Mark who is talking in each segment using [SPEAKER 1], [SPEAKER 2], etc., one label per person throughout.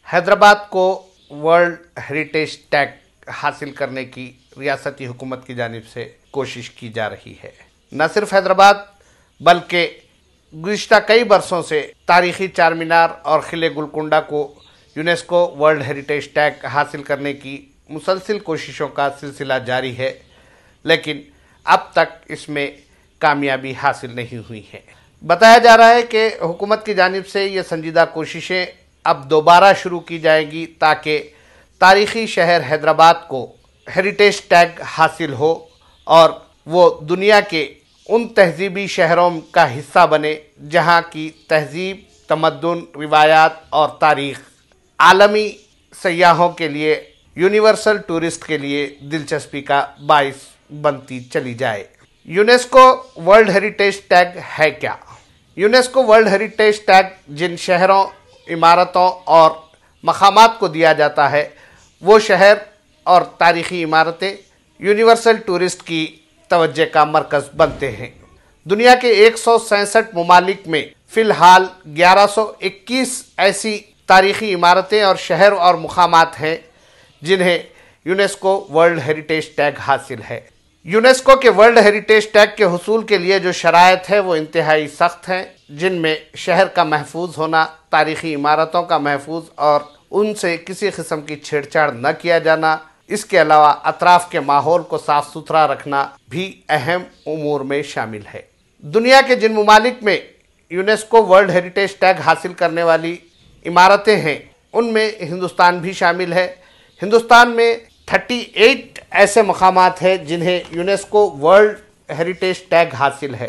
[SPEAKER 1] हैदराबाद को world heritage tag हासिल करने की रियासती हुकूमत की जानिब से कोशिश की जा रही है। न सिर्फ हैदराबाद बल्कि गुज़िश्ता कई बरसों से तारीखी चार मीनार और किले गोलकुंडा को यूनेस्को वर्ल्ड हेरिटेज टैग हासिल करने की मुसलसिल कोशिशों का सिलसिला जारी है, लेकिन अब तक इसमें कामयाबी हासिल नहीं हुई है। बताया जा रहा है कि हुकूमत की जानिब से ये संजीदा कोशिशें अब दोबारा शुरू की जाएगी ताकि तारीख़ी शहर हैदराबाद को हेरिटेज टैग हासिल हो और वो दुनिया के उन तहजीबी शहरों का हिस्सा बने जहाँ की तहजीब, तमद्दुन, रिवायात और तारीख़ आलमी सयाहों के लिए, यूनिवर्सल टूरिस्ट के लिए दिलचस्पी का बाइस बनती चली जाए। यूनेस्को वर्ल्ड हेरिटेज टैग है क्या? यूनेस्को वर्ल्ड हेरिटेज टैग जिन शहरों, इमारतों और मकामात को दिया जाता है वो शहर और तारीख़ी इमारतें यूनिवर्सल टूरिस्ट की तवज्जो का मरकज़ बनते हैं। दुनिया के 167 ममालिक में फ़िलहाल 1121 ऐसी तारीख़ी इमारतें और शहर और मकामात हैं जिन्हें यूनेस्को वर्ल्ड हेरिटेज टैग हासिल है। यूनेस्को के वर्ल्ड हेरिटेज टैग के हुसूल के लिए जो शराइत है वो इंतहाई सख्त हैं, जिनमें शहर का महफूज होना, तारीख़ी इमारतों का महफूज और उनसे किसी किस्म की छेड़छाड़ न किया जाना, इसके अलावा अतराफ़ के माहौल को साफ़ सुथरा रखना भी अहम उमूर में शामिल है। दुनिया के जिन ममालिक में यूनेस्को वर्ल्ड हेरिटेज टैग हासिल करने वाली इमारतें हैं उनमें हिंदुस्तान भी शामिल है। हिंदुस्तान में 38 ऐसे मकामात हैं जिन्हें यूनेस्को वर्ल्ड हेरिटेज टैग हासिल है।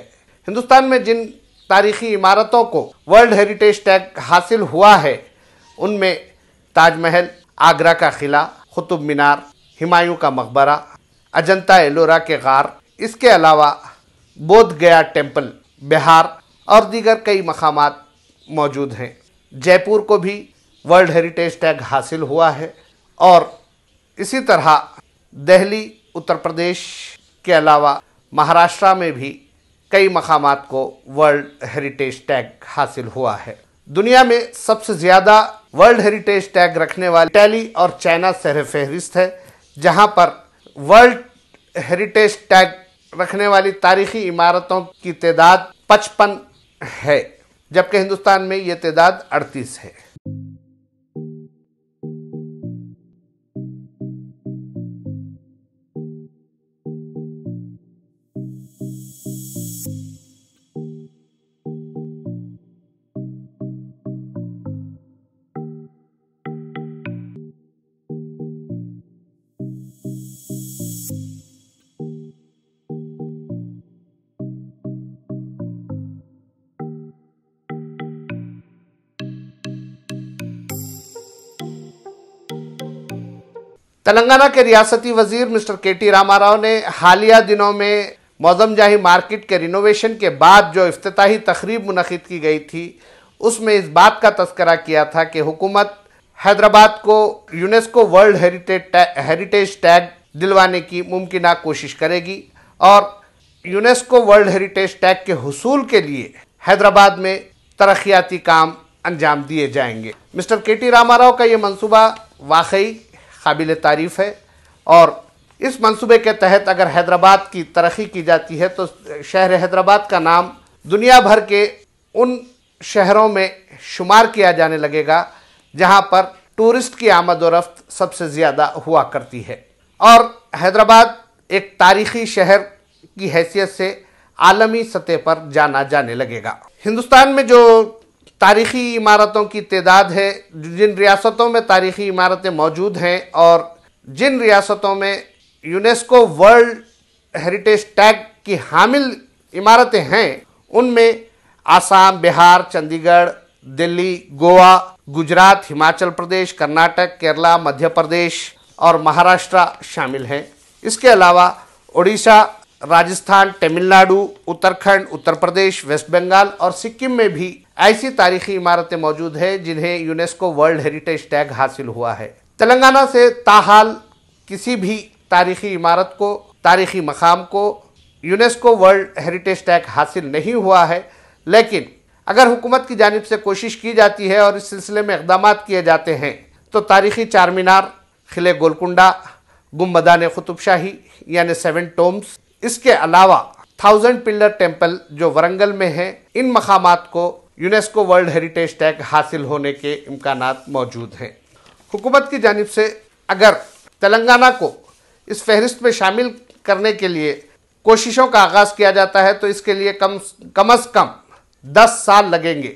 [SPEAKER 1] हिंदुस्तान में जिन तारीख़ी इमारतों को वर्ल्ड हेरिटेज टैग हासिल हुआ है उनमें ताजमहल, आगरा का किला, कुतुब मीनार, हुमायूं का मकबरा, अजंता एलोरा के गार, इसके अलावा बोध गया टेम्पल, बिहार और दीगर कई मकामात मौजूद हैं। जयपुर को भी वर्ल्ड हेरिटेज टैग हासिल हुआ है और इसी तरह दिल्ली, उत्तर प्रदेश के अलावा महाराष्ट्र में भी कई मकामात को वर्ल्ड हेरिटेज टैग हासिल हुआ है। दुनिया में सबसे ज़्यादा वर्ल्ड हेरिटेज टैग रखने वाले इटली और चाइना सर फहरिस्त है, जहां पर वर्ल्ड हेरिटेज टैग रखने वाली तारीख़ी इमारतों की तादाद 55 है, जबकि हिंदुस्तान में ये तादाद 38 है। तेलंगाना के रियासती वजीर मिस्टर के.टी. रामाराव ने हालिया दिनों में मौजम जाही मार्केट के रिनोवेशन के बाद जो इफ्तिताही तकरीब मुनक़िद की गई थी उसमें इस बात का तज़किरा किया था कि हुकूमत हैदराबाद को यूनेस्को वर्ल्ड हेरिटेज टैग दिलवाने की मुमकिना कोशिश करेगी और यूनेस्को वर्ल्ड हेरिटेज टैग के हुसूल के लिए हैदराबाद में तरक्याती काम अंजाम दिए जाएंगे। Mister K.T.. रामाराव का ये मनसूबा वाकई काबिल तारीफ़ है और इस मंसूबे के तहत अगर हैदराबाद की तरक्की की जाती है तो शहर हैदराबाद का नाम दुनिया भर के उन शहरों में शुमार किया जाने लगेगा जहां पर टूरिस्ट की आमद व रफ्त सबसे ज़्यादा हुआ करती है और हैदराबाद एक तारीख़ी शहर की हैसियत से आलमी सतह पर जाना जाने लगेगा। हिंदुस्तान में जो तारीख़ी इमारतों की तादाद है, जिन रियासतों में तारीख़ी इमारतें मौजूद हैं और जिन रियासतों में यूनेस्को वर्ल्ड हेरिटेज टैग की हामिल इमारतें हैं उनमें आसाम, बिहार, चंडीगढ़, दिल्ली, गोवा, गुजरात, हिमाचल प्रदेश, कर्नाटक, केरला, मध्य प्रदेश और महाराष्ट्र शामिल हैं। इसके अलावा उड़ीसा, राजस्थान, तमिलनाडु, उत्तराखंड, उत्तर प्रदेश, वेस्ट बंगाल और सिक्किम में भी ऐसी तारीख़ी इमारतें मौजूद हैं जिन्हें यूनेस्को वर्ल्ड हेरिटेज टैग हासिल हुआ है। तेलंगाना से ताहाल किसी भी तारीख़ी इमारत को, तारीख़ी मकाम को यूनेस्को वर्ल्ड हेरिटेज टैग हासिल नहीं हुआ है, लेकिन अगर हुकूमत की जानिब से कोशिश की जाती है और इस सिलसिले में इक़दामात किए जाते हैं तो तारीखी चार मीनार, किले गोलकुंडा, गुम्बदान कुतुब शाही यानी 7 टोम्स, इसके अलावा 1000 पिलर टेम्पल जो वरंगल में है, इन मकामात को यूनेस्को वर्ल्ड हेरिटेज टैग हासिल होने के इम्कानात मौजूद हैं। हुकूमत की जानिब से अगर तेलंगाना को इस फहरिस्त में शामिल करने के लिए कोशिशों का आगाज़ किया जाता है तो इसके लिए कम अज़ कम 10 साल लगेंगे।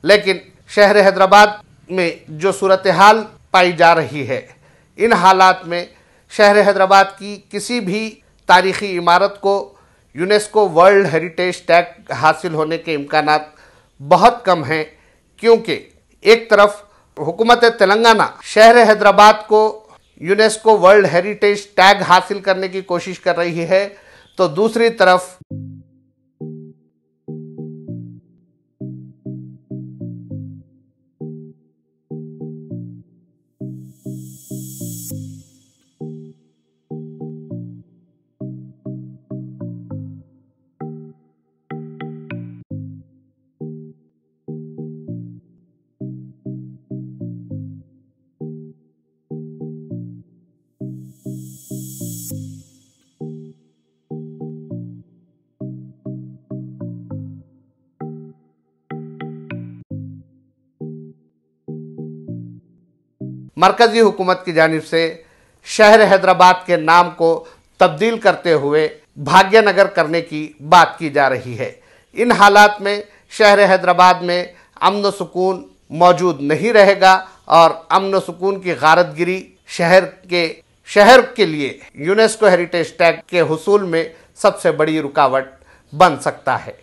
[SPEAKER 1] लेकिन शहर हैदराबाद में जो सूरत हाल पाई जा रही है, इन हालात में शहर हैदराबाद की किसी भी तारीख़ी इमारत को यूनेस्को वर्ल्ड हेरिटेज टैग हासिल होने के इम्कानात बहुत कम हैं, क्योंकि एक तरफ हुकूमत तेलंगाना शहर हैदराबाद को यूनेस्को वर्ल्ड हेरिटेज टैग हासिल करने की कोशिश कर रही है, तो दूसरी तरफ मरकज़ी हुकूमत की जानिब से शहर हैदराबाद के नाम को तब्दील करते हुए भाग्यनगर करने की बात की जा रही है। इन हालात में शहर हैदराबाद में अमन सुकून मौजूद नहीं रहेगा और अमन सुकून की गारतगिरी शहर के लिए यूनेस्को हेरिटेज टैग के हुसूल में सबसे बड़ी रुकावट बन सकता है।